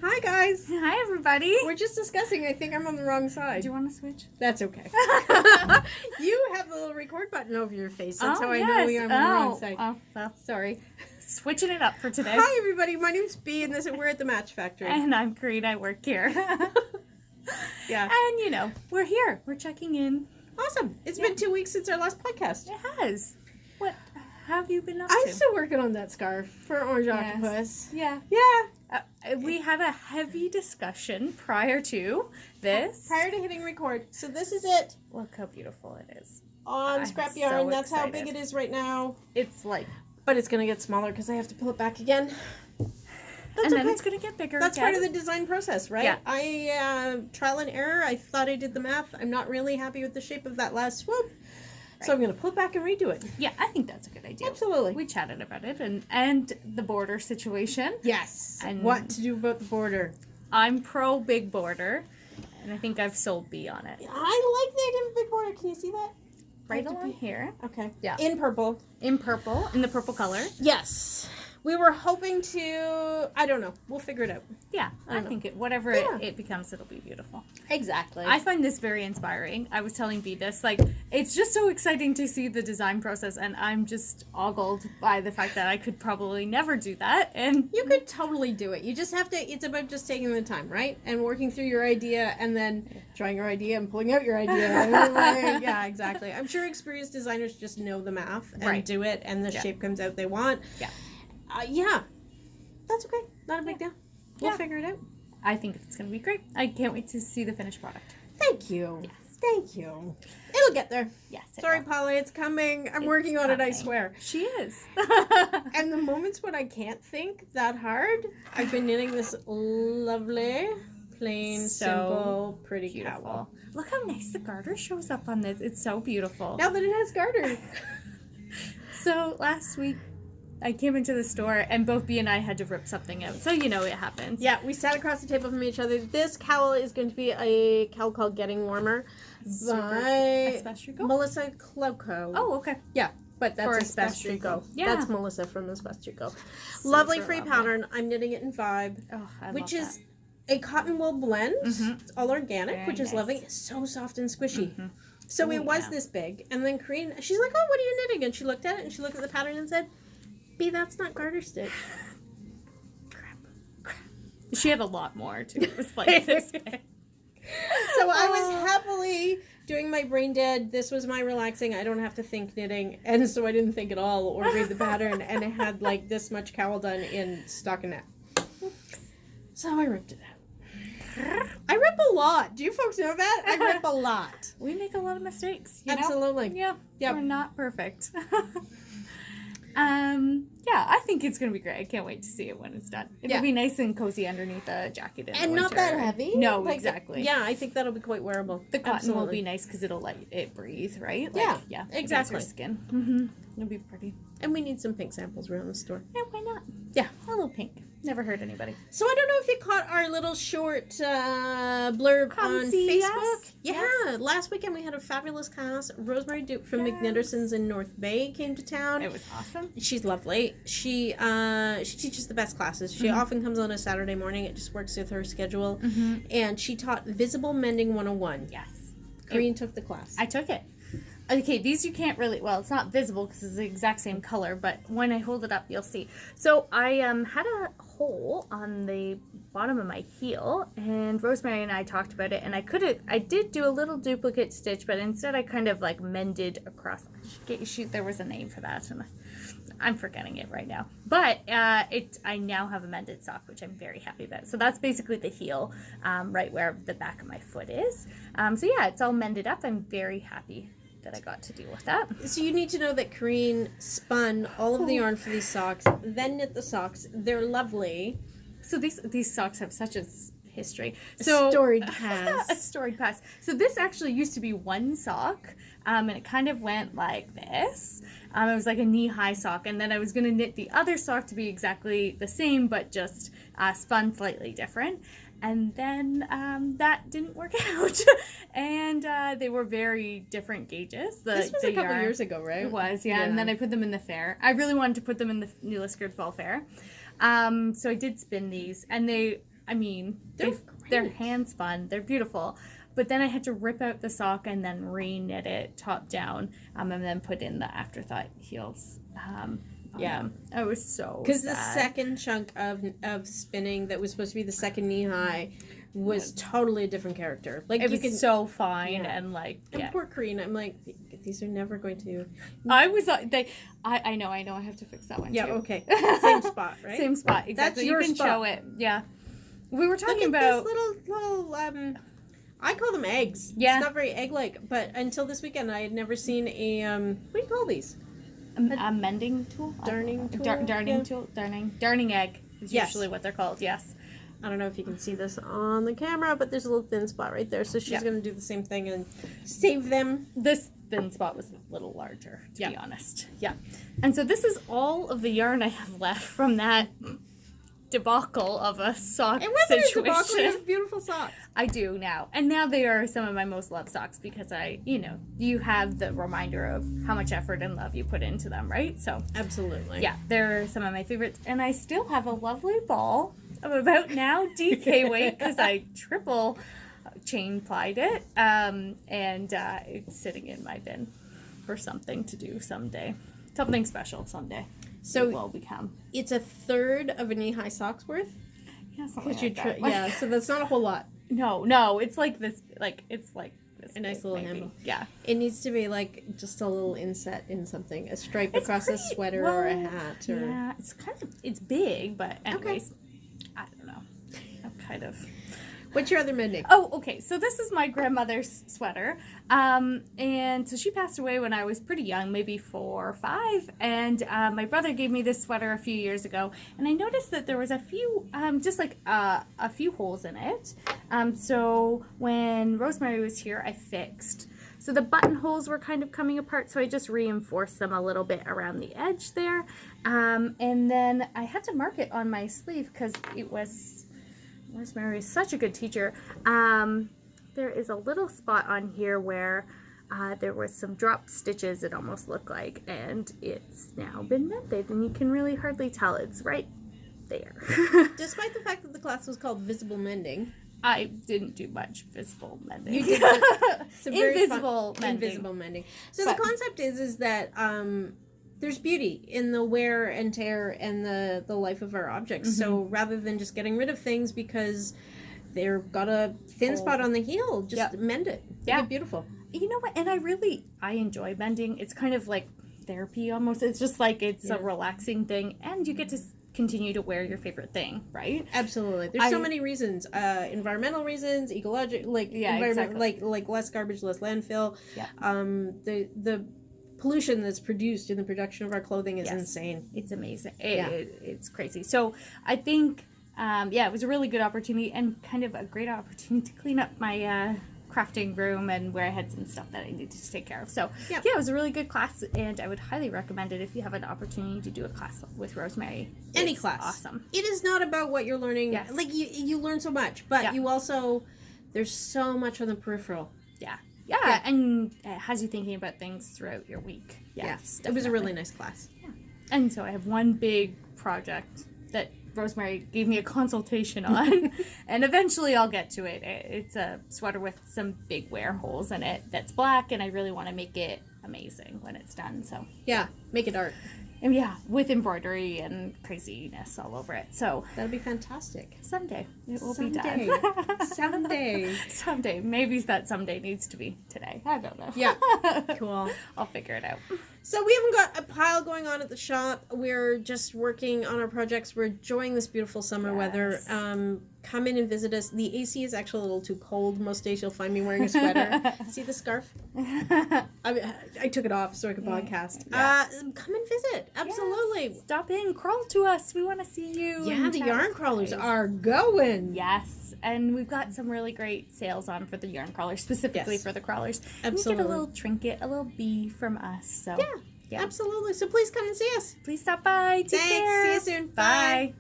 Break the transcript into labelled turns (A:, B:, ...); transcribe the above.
A: Hi, guys.
B: Hi, everybody.
A: We're just discussing. I think I'm on the wrong side.
B: Do you want to switch?
A: That's okay. You have the little record button over your face. That's how I know I'm on the wrong side.
B: Oh, well,
A: Sorry.
B: switching it up for today.
A: Hi, everybody. My name's B, and we're at the Match Factory.
B: And I'm Kaireen. I work here.
A: Yeah.
B: And, we're here. We're checking in.
A: Awesome. It's been 2 weeks since our last podcast.
B: It has. What have you been up
A: I'm
B: to?
A: still working on that scarf for Orange Octopus.
B: Yeah.
A: Yeah.
B: We had a heavy discussion prior to this.
A: Prior to hitting record. So this is it
B: Look how beautiful it is.
A: on
B: I'm
A: Scrap
B: so
A: Yarn. That's how
B: excited.
A: big it is right now.
B: It's like...
A: But it's going to get smaller because I have to pull it back again.
B: and then it's going to get bigger
A: That's
B: again.
A: part of the design process, right?
B: Yeah.
A: I, trial and error, I thought I did the math. I'm not really happy with the shape of that last swoop. So I'm going to pull it back and redo it.
B: Yeah, I think that's a good idea.
A: Absolutely.
B: We chatted about it and the border situation.
A: Yes.
B: And
A: what to do about the border.
B: I'm pro big border, and I think I've sold B on it.
A: I like the idea of a big border. Can you see that?
B: Right along here.
A: Okay.
B: Yeah.
A: In purple.
B: In purple, in the purple color.
A: Yes. We were hoping to, I don't know. We'll figure it out.
B: Yeah, I think whatever it becomes, it'll be beautiful.
A: Exactly.
B: I find this very inspiring. I was telling B this, it's just so exciting to see the design process, and I'm just ogled by the fact that I could probably never do that. And
A: You could totally do it. You just have to, it's about just taking the time, right? And working through your idea and then trying your idea and pulling out your idea. Yeah, exactly. I'm sure experienced designers just know the math and do it, and the shape comes out they want.
B: Yeah.
A: Yeah. That's okay. Not a big deal. We'll figure it out.
B: I think it's going to be great. I can't wait to see the finished product.
A: Thank you.
B: Yes.
A: Thank you. It'll get there.
B: Yes.
A: Sorry, Polly, it's coming. I'm working on it, I swear.
B: She is.
A: And the moments when I can't think that hard, I've been knitting this lovely, plain, simple, pretty cowl.
B: Look how nice the garter shows up on this. It's so beautiful.
A: Now that it has garter.
B: So last week, I came into the store and both B and I had to rip something out. So it happens.
A: Yeah, we sat across the table from each other. This cowl is going to be a cowl called Getting Warmer by Melissa Clulow.
B: Oh, okay.
A: Yeah, but that's
B: For
A: a Spestrico.
B: Yeah.
A: That's Melissa from the Spestrico. Lovely free pattern. I'm knitting it in Vibe, which is a cotton wool blend. It's all organic, which is lovely. It's so soft and squishy. So it was this big. And then Kaireen, she's like, oh, what are you knitting? And she looked at it and she looked at the pattern and said, B, that's not garter stitch.
B: Crap. She had a lot more, too. It was like this big.
A: So I was happily doing my brain dead. This was my relaxing. I don't have to think knitting. And so I didn't think at all or read the pattern. And it had like this much cowl done in stockinette. So I ripped it out. I rip a lot. Do you folks know that? I rip a lot.
B: We make a lot of mistakes. You know?
A: Absolutely.
B: Yeah.
A: Yep.
B: We're not perfect. Yeah, I think it's going to be great. I can't wait to see it when it's done. It'll be nice and cozy underneath a jacket in the winter.
A: Not that heavy.
B: No,
A: like,
B: exactly.
A: Yeah, I think that'll be quite wearable.
B: The cotton will be nice because it'll let it breathe, right?
A: Yeah, exactly.
B: Your skin. It'll be pretty.
A: And we need some pink samples around the store.
B: Yeah, why not?
A: Yeah.
B: A little pink. Never hurt anybody.
A: So I don't know if you caught our little short blurb on Facebook. Yeah, last weekend we had a fabulous class. Rosemary Duke from McNitterson's in North Bay came to town.
B: It was awesome.
A: She's lovely. She teaches the best classes. She often comes on a Saturday morning. It just works with her schedule. And she taught Visible Mending 101.
B: Yes.
A: Kaireen took the class.
B: I took it. Okay, these you can't really, well, it's not visible because it's the exact same color, but when I hold it up, you'll see. So I had a hole on the bottom of my heel, and Rosemary and I talked about it, and I did do a little duplicate stitch, but instead I kind of like mended across. There was a name for that, and I'm forgetting it right now. But I now have a mended sock, which I'm very happy about. So that's basically the heel, right where the back of my foot is. So yeah, it's all mended up. I'm very happy that I got to deal with that.
A: So you need to know that Kaireen spun all of the yarn for these socks, then knit the socks. They're lovely.
B: So these socks have such a history.
A: So storied past.
B: A storied past. So this actually used to be one sock, and it kind of went like this. It was like a knee-high sock, and then I was going to knit the other sock to be exactly the same, but just spun slightly different. And then that didn't work out. And they were very different gauges.
A: This was a couple years ago, right?
B: It was, yeah. And then I put them in the fair. I really wanted to put them in the New Liskeard Fall Fair. So I did spin these, and they're hand spun. They're beautiful. But then I had to rip out the sock and then re-knit it top down, and then put in the afterthought heels. I was so
A: because
B: sad.
A: the second chunk of spinning that was supposed to be the second knee high was totally a different character. Like
B: it was so fine and like
A: And poor Kaireen, I'm like, these are never going to.
B: I was I know I have to fix that one too.
A: Okay, same spot, right?
B: Same spot, exactly.
A: That's your
B: you can
A: spot.
B: show it. Yeah, we were talking
A: Look at
B: about
A: this little I call them eggs.
B: Yeah.
A: It's not very egg-like, but until this weekend I had never seen a what do you call these?
B: a mending tool,
A: Darning tool?
B: darning tool, darning egg is
A: Yes.
B: usually what they're called. Yes.
A: I don't know if you can see this on the camera, but there's a little thin spot right there. So she's going to do the same thing and save them.
B: This thin spot was a little larger, to be honest. Yeah. And so this is all of the yarn I have left from that debacle of a sock
A: It wasn't
B: situation.
A: a debacle, it was beautiful socks.
B: I do now. And now they are some of my most loved socks because you have the reminder of how much effort and love you put into them, right? So
A: Absolutely.
B: yeah, they're some of my favorites. And I still have a lovely ball of about now DK weight because I triple chain plied it. And it's sitting in my bin for something to do someday. Something special someday.
A: So
B: it will become.
A: It's a third of a knee-high sock's worth?
B: Yeah, something like that.
A: Yeah, so that's not a whole lot.
B: No, it's like this, this
A: A nice little
B: maybe.
A: handle.
B: Yeah.
A: It needs to be like just a little inset in something, a stripe across a sweater or a hat. Or...
B: Yeah, it's big, but anyways, I don't know. I'm kind of...
A: What's your other mending?
B: Oh, okay. So this is my grandmother's sweater. And so she passed away when I was pretty young, maybe 4 or 5. And my brother gave me this sweater a few years ago. And I noticed that there was a few, a few holes in it. So when Rosemary was here, I fixed. So the buttonholes were kind of coming apart, so I just reinforced them a little bit around the edge there. And then I had to mark it on my sleeve because it was... Rosemary is such a good teacher. There is a little spot on here where there was some drop stitches, it almost looked like, and it's now been mended, and you can really hardly tell. It's right there.
A: Despite the fact that the class was called Visible Mending.
B: I didn't do much visible mending.
A: You did some
B: Invisible mending.
A: Invisible mending. So the concept is that there's beauty in the wear and tear and the life of our objects. Mm-hmm. So rather than just getting rid of things because they've got a thin spot on the heel, just mend it. Make it beautiful.
B: You know what? And I enjoy mending. It's kind of like therapy almost. It's just like it's a relaxing thing, and you get to continue to wear your favorite thing, right?
A: Absolutely. There's so many reasons. Environmental reasons, ecological, like less garbage, less landfill. Yeah. The pollution that's produced in the production of our clothing is insane.
B: It's amazing. It's crazy. So I think, it was a really good opportunity and kind of a great opportunity to clean up my crafting room and where I had some stuff that I needed to take care of. So it was a really good class, and I would highly recommend it if you have an opportunity to do a class with Rosemary.
A: Any class.
B: Awesome.
A: It is not about what you're learning.
B: Yes.
A: Like you learn so much, but you also, there's so much on the peripheral.
B: Yeah, and it has you thinking about things throughout your week.
A: Yes, it was a really nice class.
B: Yeah. And so I have one big project that Rosemary gave me a consultation on, and eventually I'll get to it. It's a sweater with some big wear holes in it that's black, and I really want to make it amazing when it's done. So
A: make it art.
B: And with embroidery and craziness all over it. So
A: that'll be fantastic.
B: Someday it will be done. Someday. Maybe that someday needs to be today. I don't know.
A: Yeah. Cool.
B: I'll figure it out.
A: So we haven't got a pile going on at the shop. We're just working on our projects. We're enjoying this beautiful summer weather. Come in and visit us. The AC is actually a little too cold. Most days you'll find me wearing a sweater. See the scarf? I took it off so I could podcast. Yeah. Come and visit. Absolutely.
B: Yes. Stop in. Crawl to us. We want to see you.
A: Yeah, the yarn crawlers are going.
B: Yes. And we've got some really great sales on for the yarn crawlers, specifically for the crawlers.
A: Absolutely.
B: You get a little trinket, a little bee from us. So
A: yeah, absolutely. So please come and see us.
B: Please stop by. Take care.
A: See you soon. Bye.